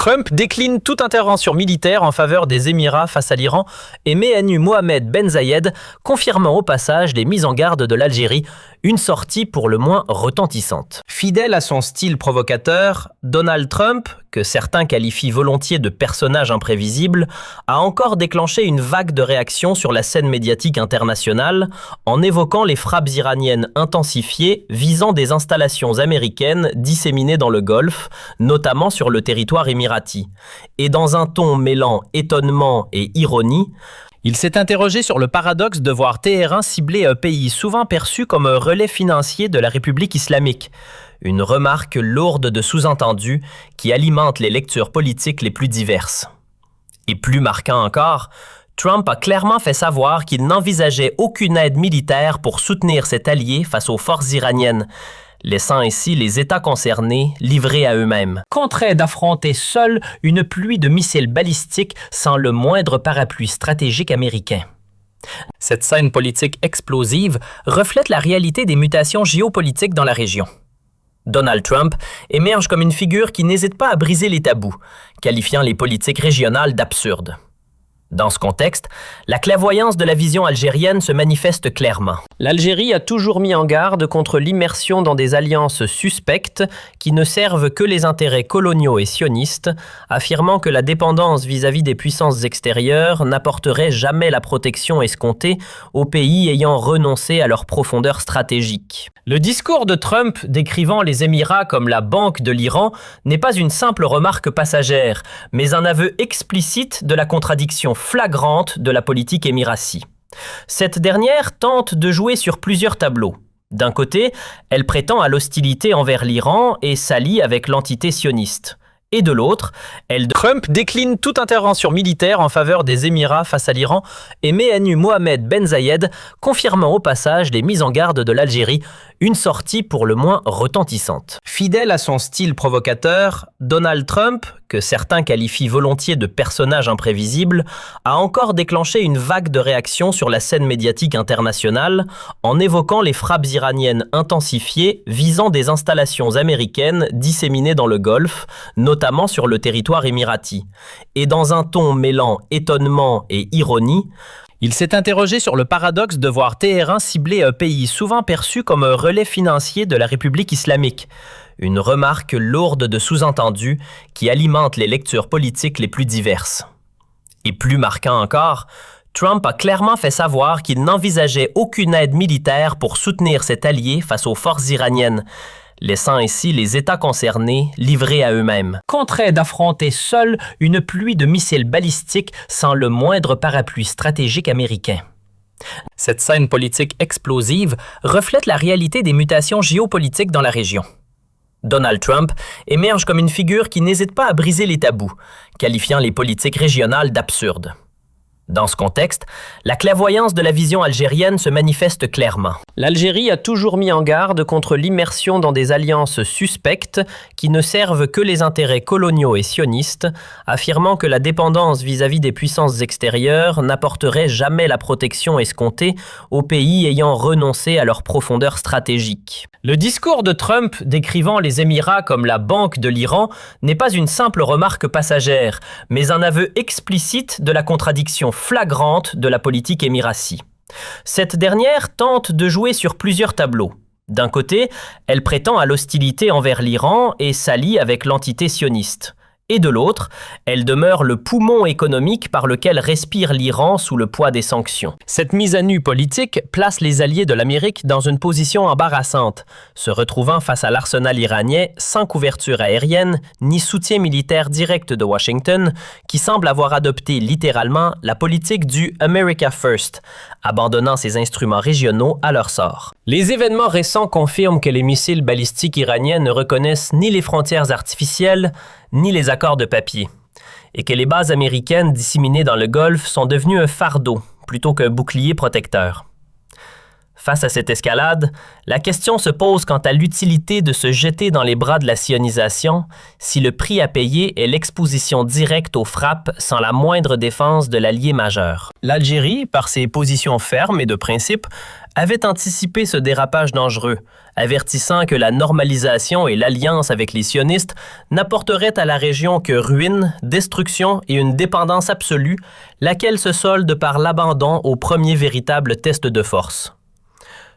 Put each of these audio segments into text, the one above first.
Trump décline toute intervention militaire en faveur des Émirats face à l'Iran et met à nu Mohamed Ben Zayed, confirmant au passage les mises en garde de l'Algérie, une sortie pour le moins retentissante. Fidèle à son style provocateur, Donald Trump, que certains qualifient volontiers de personnage imprévisible, a encore déclenché une vague de réactions sur la scène médiatique internationale en évoquant les frappes iraniennes intensifiées visant des installations américaines disséminées dans le Golfe, notamment sur le territoire émirati. Et dans un ton mêlant étonnement et ironie, il s'est interrogé sur le paradoxe de voir Téhéran cibler un pays souvent perçu comme un relais financier de la République islamique. Une remarque lourde de sous-entendus qui alimente les lectures politiques les plus diverses. Et plus marquant encore, Trump a clairement fait savoir qu'il n'envisageait aucune aide militaire pour soutenir cet allié face aux forces iraniennes, laissant ainsi les États concernés livrés à eux-mêmes. Contraints d'affronter seuls une pluie de missiles balistiques sans le moindre parapluie stratégique américain. Cette scène politique explosive reflète la réalité des mutations géopolitiques dans la région. Donald Trump émerge comme une figure qui n'hésite pas à briser les tabous, qualifiant les politiques régionales d'absurdes. Dans ce contexte, la clairvoyance de la vision algérienne se manifeste clairement. L'Algérie a toujours mis en garde contre l'immersion dans des alliances suspectes qui ne servent que les intérêts coloniaux et sionistes, affirmant que la dépendance vis-à-vis des puissances extérieures n'apporterait jamais la protection escomptée aux pays ayant renoncé à leur profondeur stratégique. Le discours de Trump décrivant les Émirats comme la banque de l'Iran n'est pas une simple remarque passagère, mais un aveu explicite de la contradiction flagrante de la politique émiratie. Cette dernière tente de jouer sur plusieurs tableaux. D'un côté, elle prétend à l'hostilité envers l'Iran et s'allie avec l'entité sioniste. Et de l'autre, Trump décline toute intervention militaire en faveur des Émirats face à l'Iran et met à nu Mohamed Ben Zayed, confirmant au passage les mises en garde de l'Algérie, une sortie pour le moins retentissante. Fidèle à son style provocateur, Donald Trump, que certains qualifient volontiers de personnage imprévisible, a encore déclenché une vague de réactions sur la scène médiatique internationale en évoquant les frappes iraniennes intensifiées visant des installations américaines disséminées dans le Golfe, notamment sur le territoire émirati. Et dans un ton mêlant étonnement et ironie, il s'est interrogé sur le paradoxe de voir Téhéran cibler un pays souvent perçu comme un relais financier de la République islamique. Une remarque lourde de sous-entendus qui alimente les lectures politiques les plus diverses. Et plus marquant encore, Trump a clairement fait savoir qu'il n'envisageait aucune aide militaire pour soutenir cet allié face aux forces iraniennes, laissant ainsi les États concernés livrés à eux-mêmes. Contraints d'affronter seuls une pluie de missiles balistiques sans le moindre parapluie stratégique américain. Cette scène politique explosive reflète la réalité des mutations géopolitiques dans la région. Donald Trump émerge comme une figure qui n'hésite pas à briser les tabous, qualifiant les politiques régionales d'absurdes. Dans ce contexte, la clairvoyance de la vision algérienne se manifeste clairement. L'Algérie a toujours mis en garde contre l'immersion dans des alliances suspectes qui ne servent que les intérêts coloniaux et sionistes, affirmant que la dépendance vis-à-vis des puissances extérieures n'apporterait jamais la protection escomptée aux pays ayant renoncé à leur profondeur stratégique. Le discours de Trump décrivant les Émirats comme la banque de l'Iran n'est pas une simple remarque passagère, mais un aveu explicite de la contradiction flagrante de la politique émiratie. Cette dernière tente de jouer sur plusieurs tableaux. D'un côté, elle prétend à l'hostilité envers l'Iran et s'allie avec l'entité sioniste. Et de l'autre, elle demeure le poumon économique par lequel respire l'Iran sous le poids des sanctions. Cette mise à nu politique place les alliés de l'Amérique dans une position embarrassante, se retrouvant face à l'arsenal iranien sans couverture aérienne ni soutien militaire direct de Washington, qui semble avoir adopté littéralement la politique du « America First », abandonnant ses instruments régionaux à leur sort. Les événements récents confirment que les missiles balistiques iraniens ne reconnaissent ni les frontières artificielles, ni les accords de papier, et que les bases américaines disséminées dans le Golfe sont devenues un fardeau plutôt qu'un bouclier protecteur. Face à cette escalade, la question se pose quant à l'utilité de se jeter dans les bras de la sionisation si le prix à payer est l'exposition directe aux frappes sans la moindre défense de l'allié majeur. L'Algérie, par ses positions fermes et de principe, avait anticipé ce dérapage dangereux, avertissant que la normalisation et l'alliance avec les sionistes n'apporteraient à la région que ruine, destruction et une dépendance absolue, laquelle se solde par l'abandon au premier véritable test de force.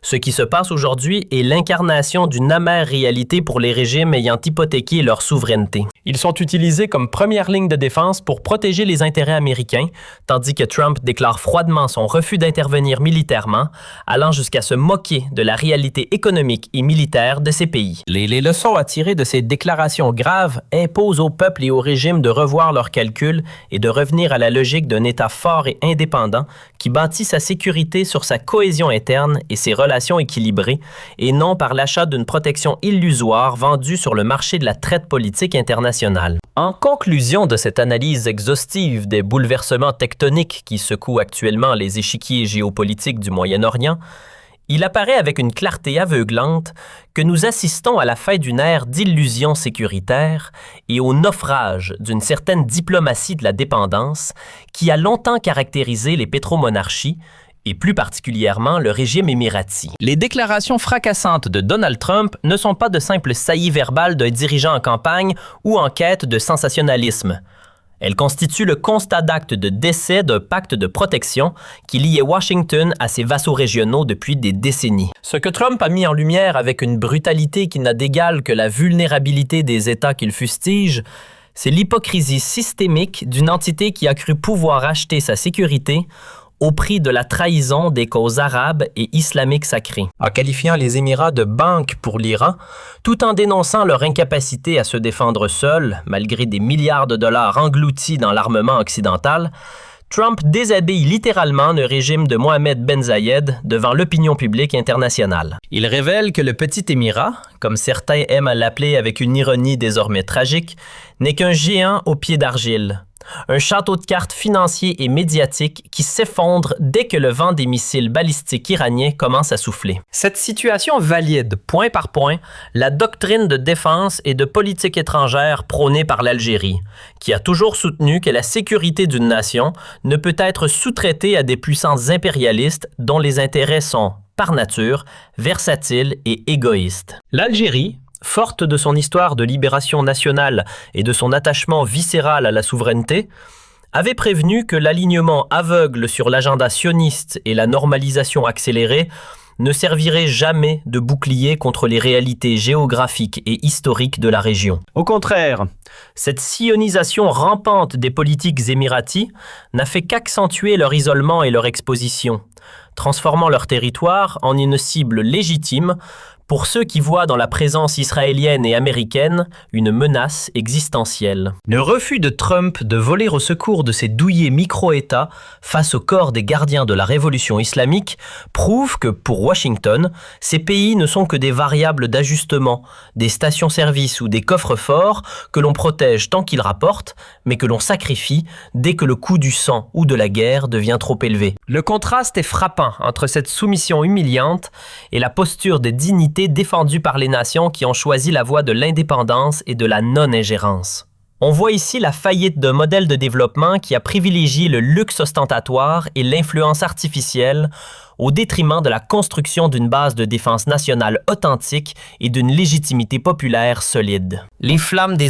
Ce qui se passe aujourd'hui est l'incarnation d'une amère réalité pour les régimes ayant hypothéqué leur souveraineté. Ils sont utilisés comme première ligne de défense pour protéger les intérêts américains, tandis que Trump déclare froidement son refus d'intervenir militairement, allant jusqu'à se moquer de la réalité économique et militaire de ces pays. Les leçons à tirer de ces déclarations graves imposent au peuple et au régime de revoir leurs calculs et de revenir à la logique d'un État fort et indépendant qui bâtit sa sécurité sur sa cohésion interne et ses relations équilibrées, et non par l'achat d'une protection illusoire vendue sur le marché de la traite politique internationale. En conclusion de cette analyse exhaustive des bouleversements tectoniques qui secouent actuellement les échiquiers géopolitiques du Moyen-Orient, il apparaît avec une clarté aveuglante que nous assistons à la fin d'une ère d'illusions sécuritaires et au naufrage d'une certaine diplomatie de la dépendance qui a longtemps caractérisé les pétromonarchies et plus particulièrement le régime émirati. Les déclarations fracassantes de Donald Trump ne sont pas de simples saillies verbales d'un dirigeant en campagne ou en quête de sensationnalisme. Elles constituent le constat d'acte de décès d'un pacte de protection qui liait Washington à ses vassaux régionaux depuis des décennies. Ce que Trump a mis en lumière avec une brutalité qui n'a d'égal que la vulnérabilité des États qu'il fustige, c'est l'hypocrisie systémique d'une entité qui a cru pouvoir acheter sa sécurité au prix de la trahison des causes arabes et islamiques sacrées. En qualifiant les Émirats de banque pour l'Iran, tout en dénonçant leur incapacité à se défendre seuls, malgré des milliards de dollars engloutis dans l'armement occidental, Trump déshabille littéralement le régime de Mohammed Ben Zayed devant l'opinion publique internationale. Il révèle que le petit Émirat, comme certains aiment à l'appeler avec une ironie désormais tragique, n'est qu'un géant aux pieds d'argile. Un château de cartes financier et médiatique qui s'effondre dès que le vent des missiles balistiques iraniens commence à souffler. Cette situation valide, point par point, la doctrine de défense et de politique étrangère prônée par l'Algérie, qui a toujours soutenu que la sécurité d'une nation ne peut être sous-traitée à des puissances impérialistes dont les intérêts sont, par nature, versatiles et égoïstes. L'Algérie, forte de son histoire de libération nationale et de son attachement viscéral à la souveraineté, avait prévenu que l'alignement aveugle sur l'agenda sioniste et la normalisation accélérée ne servirait jamais de bouclier contre les réalités géographiques et historiques de la région. Au contraire, cette sionisation rampante des politiques émiratis n'a fait qu'accentuer leur isolement et leur exposition, transformant leur territoire en une cible légitime pour ceux qui voient dans la présence israélienne et américaine une menace existentielle. Le refus de Trump de voler au secours de ces douillets micro-États face au corps des gardiens de la révolution islamique prouve que, pour Washington, ces pays ne sont que des variables d'ajustement, des stations-service ou des coffres-forts que l'on protège tant qu'ils rapportent, mais que l'on sacrifie dès que le coût du sang ou de la guerre devient trop élevé. Le contraste est frappant entre cette soumission humiliante et la posture de dignité défendue par les nations qui ont choisi la voie de l'indépendance et de la non-ingérence. On voit ici la faillite d'un modèle de développement qui a privilégié le luxe ostentatoire et l'influence artificielle au détriment de la construction d'une base de défense nationale authentique et d'une légitimité populaire solide. Les flammes des